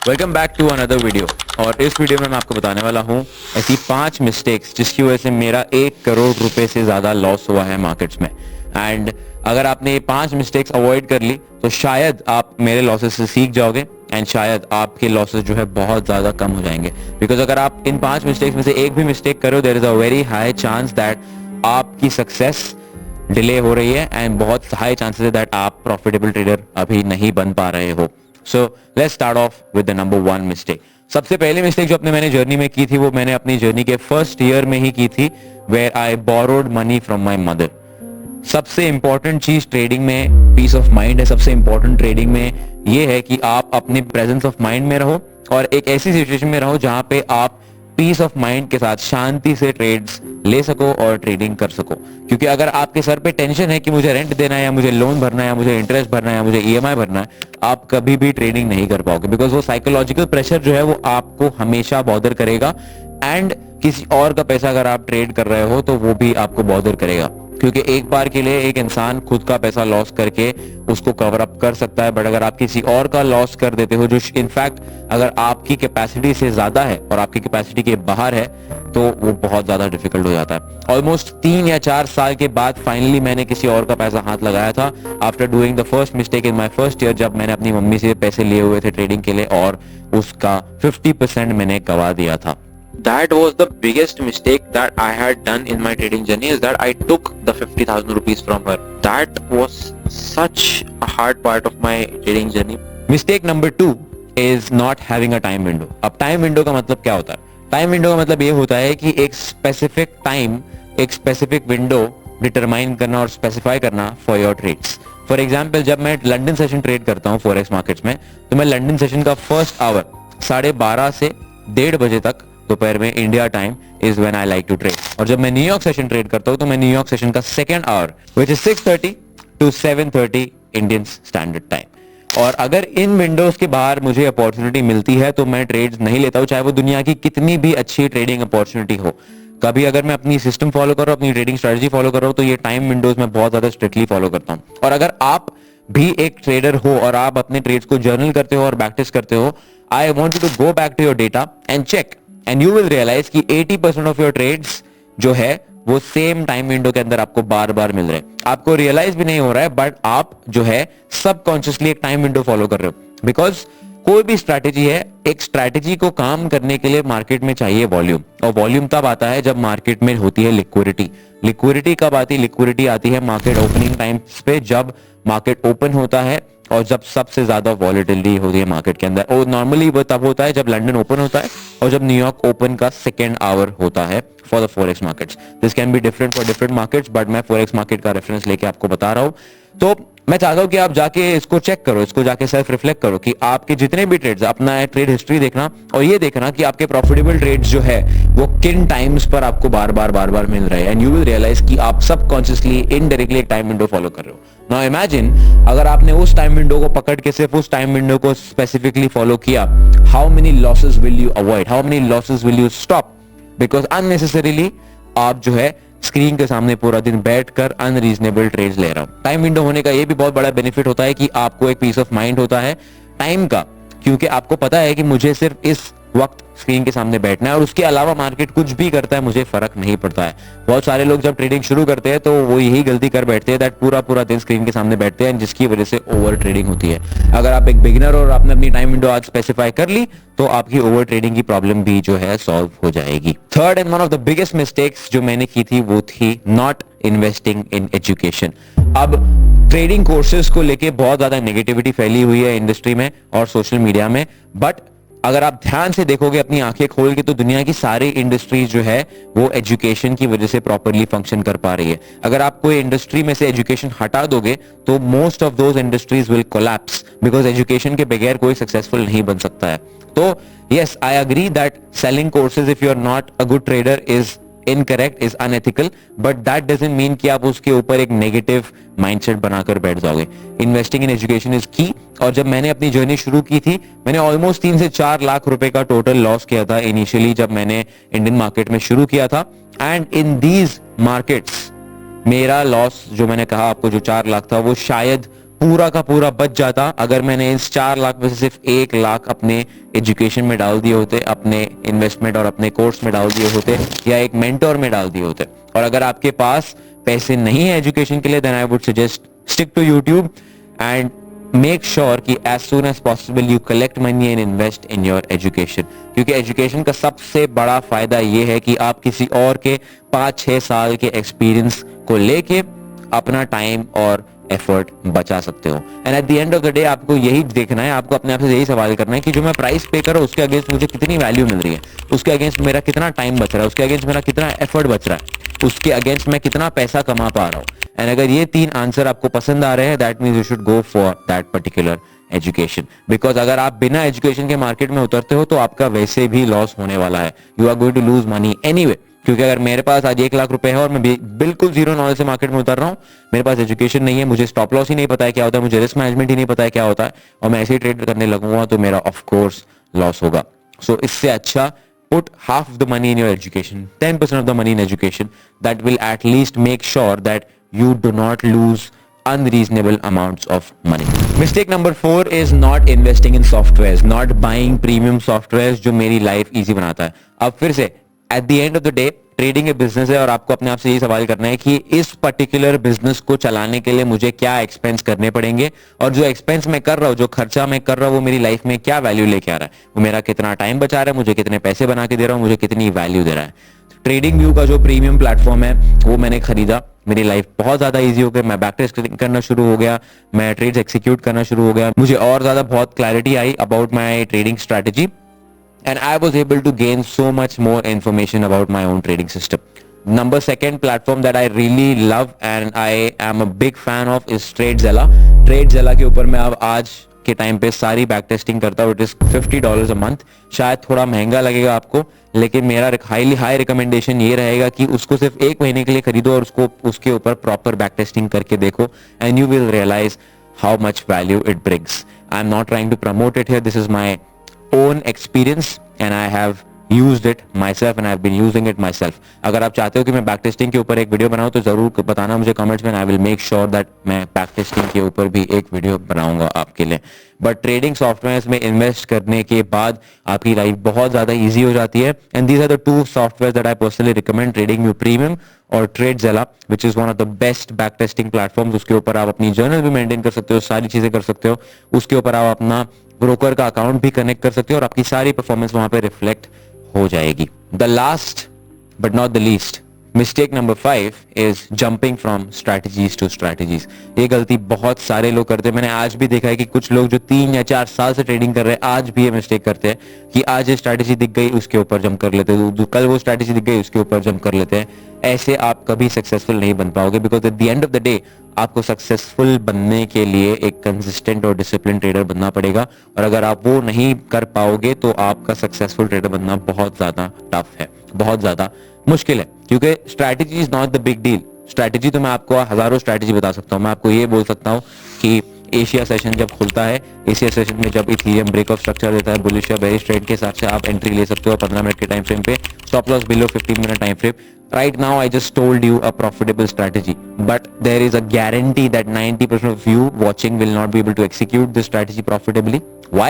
Welcome back to another video. और इस video में मैं आपको बताने वाला हूँ ऐसी 5 मिस्टेक्स जिसकी वजह से मेरा 1 करोड़ रुपए से ज्यादा लॉस हुआ है मार्केट्स में। एंड अगर आपने ये 5 मिस्टेक्स अवॉइड कर ली तो शायद आप मेरे लॉसेस से सीख जाओगे एंड शायद आपके लॉसेस जो है बहुत ज्यादा कम हो जाएंगे। बिकॉज अगर आप इन 5 मिस्टेक्स में से एक भी मिस्टेक करो there is a very high chance that आपकी सक्सेस डिले हो रही है एंड बहुत हाई चांसेस है दैट आप प्रॉफिटेबल ट्रेडर अभी नहीं बन पा रहे हो। So let's start off with the number 1 mistake. सबसे पहली मिस्टेक जो अपने मैंने जर्नी में की थी वो मैंने अपनी जर्नी के फर्स्ट ईयर में ही की थी, where I borrowed money from my mother. सबसे इंपॉर्टेंट चीज ट्रेडिंग में पीस ऑफ माइंड है। सबसे इंपॉर्टेंट ट्रेडिंग में ये है कि आप अपने प्रेजेंस ऑफ माइंड में रहो और एक ऐसी सिचुएशन में रहो जहां पे आप पीस ऑफ माइंड के साथ शांति से ट्रेड्स ले सको और ट्रेडिंग कर सको। क्योंकि अगर आपके सर पे टेंशन है कि मुझे रेंट देना है या मुझे लोन भरना है या मुझे इंटरेस्ट भरना है या मुझे ईएमआई भरना है, आप कभी भी ट्रेडिंग नहीं कर पाओगे। बिकॉज वो साइकोलॉजिकल प्रेशर जो है वो आपको हमेशा बॉदर करेगा एंड किसी और का पैसा अगर आप ट्रेड कर रहे हो तो वो भी आपको बॉदर करेगा। क्योंकि एक बार के लिए एक इंसान खुद का पैसा लॉस करके उसको कवर अप कर सकता है, बट अगर आप किसी और का लॉस कर देते हो जो इनफैक्ट अगर आपकी कैपेसिटी से ज्यादा है और आपकी कैपेसिटी के बाहर है तो वो बहुत ज्यादा डिफिकल्ट हो जाता है। ऑलमोस्ट 3 या 4 साल के बाद फाइनली मैंने किसी और का पैसा हाथ लगाया था after doing the first mistake in my first year, जब मैंने अपनी मम्मी से पैसे लिए हुए थे ट्रेडिंग के लिए और उसका 50% मैंने गवा दिया था। That was the biggest mistake that I had done in my trading journey, is that I took the 50,000 rupees from her. That was such a hard part of my trading journey. Mistake number 2 is not having a time window. अब time window का मतलब क्या होता है? Time window का मतलब ये होता है कि एक specific time, एक specific window determine करना और specify करना for your trades. For example, जब मैं लंदन सेशन ट्रेड करता हूँ फॉरेक्स मार्केट्स में, तो मैं लंदन सेशन का फर्स्ट आवर 12:30 से 1:30 बजे तक दोपहर में India time is when I like to trade. और जब मैं न्यूयॉर्क सेशन ट्रेड करता हूं तो मैं न्यूयॉर्क सेशन का second hour which is 6:30 to 7:30 Indian standard time. और अगर इन विंडोज के बाहर मुझे अपॉर्चुनिटी मिलती है तो मैं ट्रेड्स नहीं लेता हूं, चाहे वो दुनिया की कितनी भी अच्छी ट्रेडिंग अपॉर्चुनिटी हो। कभी अगर मैं अपनी सिस्टम फॉलो कर रहा हूं, अपनी ट्रेडिंग स्ट्रेटजी फॉलो कर रहा हूं, तो ये टाइम विंडोज में बहुत ज्यादा स्ट्रिक्टली फॉलो करता हूं। और अगर आप भी एक ट्रेडर हो और आप अपने ट्रेड्स को जर्नल करते हो और प्रैक्टिस करते हो, I want you to go back to your data and check and you will realize कि 80% ऑफ योर ट्रेड्स जो है वो सेम टाइम विंडो के अंदर आपको बार बार मिल रहे हैं। आपको रियलाइज भी नहीं हो रहा है बट आप जो है सबकॉन्शियसली एक टाइम विंडो फॉलो कर रहे हो। बिकॉज कोई भी स्ट्रैटेजी है, एक स्ट्रैटेजी को काम करने के लिए मार्केट में चाहिए वॉल्यूम, और वॉल्यूम तब आता है जब मार्केट में होती है लिक्विडिटी। लिक्विडिटी कब आती है? लिक्विडिटी आती है मार्केट ओपनिंग टाइम्स पे, जब मार्केट ओपन होता है और जब सबसे ज्यादा वॉलेटिलिटी होती है मार्केट के अंदर। और नॉर्मली वो तब होता है जब लंदन ओपन होता है और जब न्यूयॉर्क ओपन का सेकेंड आवर होता है for the forex markets. This can be different for different markets, but मैं फॉरेक्स मार्केट का रेफरेंस लेके आपको बता रहा हूं। तो मैं चाहता हूं कि आप जाके इसको चेक करो, इसको जाके सेल्फ रिफ्लेक्ट करो कि आपके जितने भी ट्रेड्स, अपना ट्रेड हिस्ट्री देखना और ये देखना कि आपके प्रॉफिटेबल ट्रेड्स जो है वो किन टाइम्स पर आपको बार बार मिल रहे हैं। एंड यू विल रियलाइज कि आप सबकॉन्शियसली इनडायरेक्टली एक टाइम विंडो फॉलो कर रहे हो। नाउ इमेजिन अगर आपने उस टाइम विंडो को पकड़ के सिर्फ उस टाइम विंडो को स्पेसिफिकली फॉलो किया, how many losses will you avoid, how many losses will you stop? Because unnecessarily आप जो है स्क्रीन के सामने पूरा दिन बैठकर अनरीजनेबल ट्रेड्स ले रहा हूं। टाइम विंडो होने का ये भी बहुत बड़ा बेनिफिट होता है कि आपको एक पीस ऑफ माइंड होता है टाइम का, क्योंकि आपको पता है कि मुझे सिर्फ इस वक्त स्क्रीन के सामने बैठना है और उसके अलावा मार्केट कुछ भी करता है मुझे फर्क नहीं पड़ता है। बहुत सारे लोग जब ट्रेडिंग शुरू करते हैं तो वो यही गलती कर बैठते हैं दैट पूरा दिन स्क्रीन के सामने बैठते हैं, जिसकी वजह से ओवर ट्रेडिंग होती है। अगर आप एक बिगिनर और आपने अपनी टाइम विंडो आज स्पेसिफाई कर ली तो आपकी ओवर ट्रेडिंग की प्रॉब्लम भी जो है सॉल्व हो जाएगी। Third and one of the biggest mistakes जो मैंने की थी वो थी नॉट इन्वेस्टिंग इन एजुकेशन। अब ट्रेडिंग कोर्सेज को लेके बहुत ज्यादा नेगेटिविटी फैली हुई है इंडस्ट्री में और सोशल मीडिया में, बट अगर आप ध्यान से देखोगे, अपनी आंखें खोल के, तो दुनिया की सारी इंडस्ट्रीज जो है वो एजुकेशन की वजह से प्रॉपरली फंक्शन कर पा रही है। अगर आप कोई इंडस्ट्री में से एजुकेशन हटा दोगे तो most of those industries will collapse, because education के बगैर कोई सक्सेसफुल नहीं बन सकता है। तो yes, I agree that selling courses if you are not a good trader is incorrect, is unethical, but that doesn't mean कि आप उसके ऊपर एक नेगेटिव माइंडसेट बनाकर बैठ जाओगे। इन्वेस्टिंग इन एजुकेशन इज की। और जब मैंने अपनी जर्नी शुरू की थी, मैंने ऑलमोस्ट 3 से 4 लाख रुपए का टोटल लॉस किया था इनिशियली जब मैंने इंडियन मार्केट में शुरू किया था। एंड इन दीज मार्केट्स मेरा लॉस जो मैंने कहा आपको जो 4 लाख था वो शायद पूरा का पूरा बच जाता अगर मैंने इस 4 लाख में से सिर्फ 1 लाख अपने एजुकेशन में डाल दिए होते, अपने इन्वेस्टमेंट और अपने कोर्स में डाल दिए होते, या एक मेंटोर में डाल दिए होते। और अगर आपके पास पैसे नहीं है एजुकेशन के लिए, then I would suggest stick to YouTube and make sure कि as soon as possible you collect money and invest in your education. क्योंकि एजुकेशन का सबसे बड़ा फायदा ये है कि आप किसी और के 5-6 साल के एक्सपीरियंस को लेके अपना टाइम और एफर्ट बचा सकते हो। And at the end of the day आपको यही देखना है, आपको अपने आप से यही सवाल करना है कि जो मैं प्राइस पे कर रहा हूं उसके अगेंस्ट मुझे कितनी वैल्यू मिल रही है, उसके अगेंस्ट मेरा कितना टाइम बच रहा है, उसके अगेंस्ट मेरा कितना एफर्ट बच रहा है, उसके अगेंस्ट मैं कितना पैसा कमा पा रहा हूं। एंड अगर ये 3 आंसर आपको पसंद आ रहे हैं, that means you should go for that particular education. Because अगर आप बिना एजुकेशन के मार्केट में उतरते हो तो आपका वैसे भी लॉस होने वाला है, you are going to lose money anyway. क्योंकि अगर मेरे पास आज 1 लाख रुपए है और मैं बिल्कुल जीरो नॉलेज से मार्केट में उतर रहा हूं, मेरे पास एजुकेशन नहीं है, मुझे स्टॉप लॉस ही नहीं पता है क्या होता है, मुझे रिस्क मैनेजमेंट ही नहीं पता है क्या होता है, और मैं ऐसे ही ट्रेड करने लगूंगा तो मेरा ऑफ कोर्स लॉस होगा। सो इससे अच्छा put half of the money in your education, 10% of the money in education. That will at least make sure that you do not lose unreasonable amounts of money. Mistake number 4 is not investing in softwares, not buying premium softwares जो मेरी life easy बनाता है। अब फिर से at the end of the day trading एक business है और आपको अपने आप से यही सवाल करना है कि इस पर्टिकुलर बिजनेस को चलाने के लिए मुझे क्या एक्सपेंस करने पड़ेंगे, और जो एक्सपेंस मैं कर रहा हूँ, जो खर्चा मैं कर रहा हूँ, वो मेरी लाइफ में क्या वैल्यू लेके आ रहा है, वो मेरा कितना टाइम बचा रहा है, मुझे कितने पैसे बना के दे रहा हूँ, मुझे कितनी वैल्यू दे रहा है। ट्रेडिंग व्यू का जो प्रीमियम प्लेटफॉर्म है वो मैंने खरीदा, मेरी लाइफ बहुत ज्यादा इजी हो गई, मैं बैक टेस्टिंग करना शुरू हो गया, मैं ट्रेड्स एक्सिक्यूट करना शुरू हो गया, मुझे और ज्यादा बहुत clarity I about my trading strategy, and I was able to gain so much more information about my own trading system. Number 2 platform that I really love and I am a big fan of is TradeZella. TradeZella के ऊपर मैं अब आज के time पे सारी back testing करता हूँ। It is $50 a month. शायद थोड़ा महंगा लगेगा आपको, लेकिन मेरा हाई रिकमेंडेशन ये रहेगा कि उसको सिर्फ 1 महीने के लिए खरीदो और उसके ऊपर प्रॉपर बैक टेस्टिंग करके देखो, and you will realize how much value it brings. I am not trying to promote it here, this is my own experience and I have used it myself and I have been using it myself. अगर आप चाहते हो कि मैं back testing के ऊपर एक video बनाऊं तो जरूर बताना मुझे कमेंट्स में, I will make sure that मैं बैक टेस्टिंग के ऊपर भी एक वीडियो बनाऊंगा आपके लिए। बट ट्रेडिंग सॉफ्टवेयर में इन्वेस्ट करने के बाद आपकी लाइफ बहुत ज्यादा इजी हो जाती है, and these are the 2 software that I personally recommend, trading premium और TradeZella, which is one of the best back testing platforms. उसके ऊपर आप अपनी जर्नल भी मेंटेन कर सकते हो, सारी चीजें कर सकते हो, उसके ऊपर आप अपना ब्रोकर का अकाउंट भी कनेक्ट कर सकते हो और आपकी सारी परफॉर्मेंस वहां पे रिफ्लेक्ट हो जाएगी। The last but not the least mistake number 5 is jumping from strategies to strategies. ये गलती बहुत सारे लोग करते हैं। मैंने आज भी देखा है कि कुछ लोग जो 3 या 4 साल से ट्रेडिंग कर रहे हैं आज भी ये मिस्टेक करते हैं कि आज ये स्ट्रैटेजी दिख गई उसके ऊपर जंप कर लेते हैं, कल वो स्ट्रैटेजी दिख गई उसके ऊपर जंप कर लेते हैं। ऐसे आप कभी सक्सेसफुल नहीं बन पाओगे, because at the end of the day आपको सक्सेसफुल बनने के लिए एक कंसिस्टेंट और डिसिप्लिन ट्रेडर बनना पड़ेगा, और अगर आप वो नहीं कर पाओगे तो आपका सक्सेसफुल ट्रेडर बनना बहुत ज्यादा टफ है, बहुत ज्यादा मुश्किल है। क्योंकि strategy is not the big deal. Strategy तो मैं आपको हजारों स्ट्रैटेजी बता सकता हूँ। मैं आपको ये बोल सकता हूँ कि एशिया सेशन जब खुलता है, एशिया सेशन में जब इथेरियम ब्रेक ऑफ स्ट्रक्चर देता है, बुलिश या बेरिश ट्रेंड के हिसाब से आप एंट्री ले सकते हो 15 मिनट के टाइम फ्रेम पे, stop loss below 15 minute time frame. Right now I just told you a profitable strategy, but there is a guarantee that 90% of you watching will not be able to execute this strategy profitably. Why?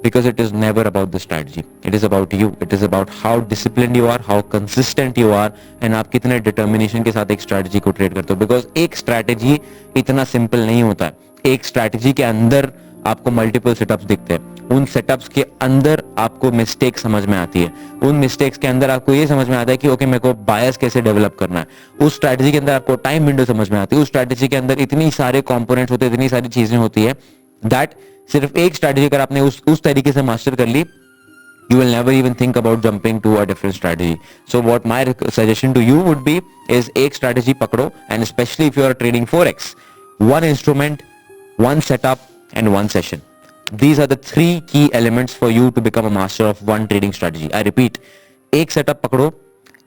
Because it is never about the strategy. It is about you. It is about how disciplined you are, how consistent you are, and आप कितने determination के साथ एक strategy को trade करते हो. Because एक strategy इतना simple नहीं होता है. एक strategy के अंदर आपको मल्टीपल सेटअप्स दिखते हैं, उन सेटअप्स के अंदर आपको मिस्टेक समझ में आती है, उन मिस्टेक्स के अंदर आपको ये समझ में आता है कि ओके मेरे को बायस कैसे डेवलप करना है, उस स्ट्रैटेजी के अंदर आपको टाइम विंडो समझ में आती है, उस स्ट्रैटेजी के अंदर इतनी सारे कंपोनेंट्स होते हैं, इतनी सारी चीजें होती है दैट सिर्फ एक स्ट्रैटेजी अगर आपने उस तरीके से मास्टर कर ली, you will never even think about jumping to a different strategy. So what my suggestion to you would be is एक strategy पकड़ो, and especially if you are trading forex, one instrument, one setup and one session. These are the 3 key elements for you to become a master of one trading strategy. I repeat, एक setup पकड़ो,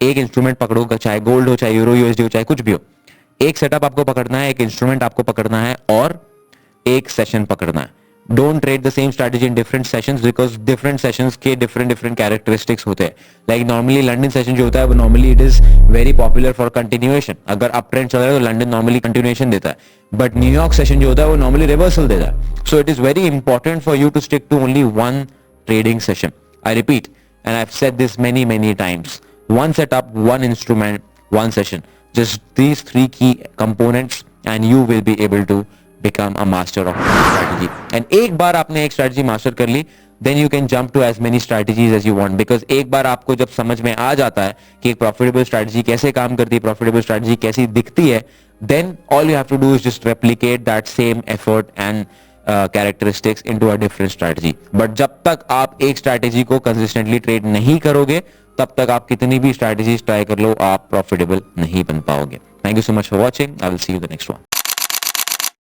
एक instrument पकड़ो, चाहे gold हो, चाहे euro USD हो, चाहे कुछ भी हो, एक सेटअप आपको पकड़ना है, एक इंस्ट्रूमेंट आपको पकड़ना है और एक सेशन पकड़ना है। Don't trade the same strategy in different sessions because different sessions के डिफरेंट कैरेक्टरिस्टिक्स होते हैं. लाइक नॉर्मली लंदन सेशन जो होता है वो normally it is very popular for continuation. अगर अप ट्रेंड चल रहा है तो लंदन नॉर्मली कंटिन्यूएशन देता है, बट न्यूयॉर्क सेशन जो होता है वो नॉर्मली रिवर्सल देता है. So it is very important for you to stick to only one trading session. I repeat, and I've said this many times, one setup, one instrument, one session, just these three key components and you will be able to become a master of strategy. And एक बार आपने एक strategy master कर ली, then you can jump to as many strategies as you want, because एक बार आपको जब समझ में आ जाता है कि एक profitable strategy कैसे काम करती है, profitable strategy कैसी दिखती है, then all you have to do is just replicate that same effort and characteristics into a different strategy. But जब तक आप एक strategy को consistently trade नहीं करोगे, तब तक आप कितनी भी strategies try कर लो, आप profitable नहीं बन पाओगे. Thank you so much for watching. I will see you in the next one.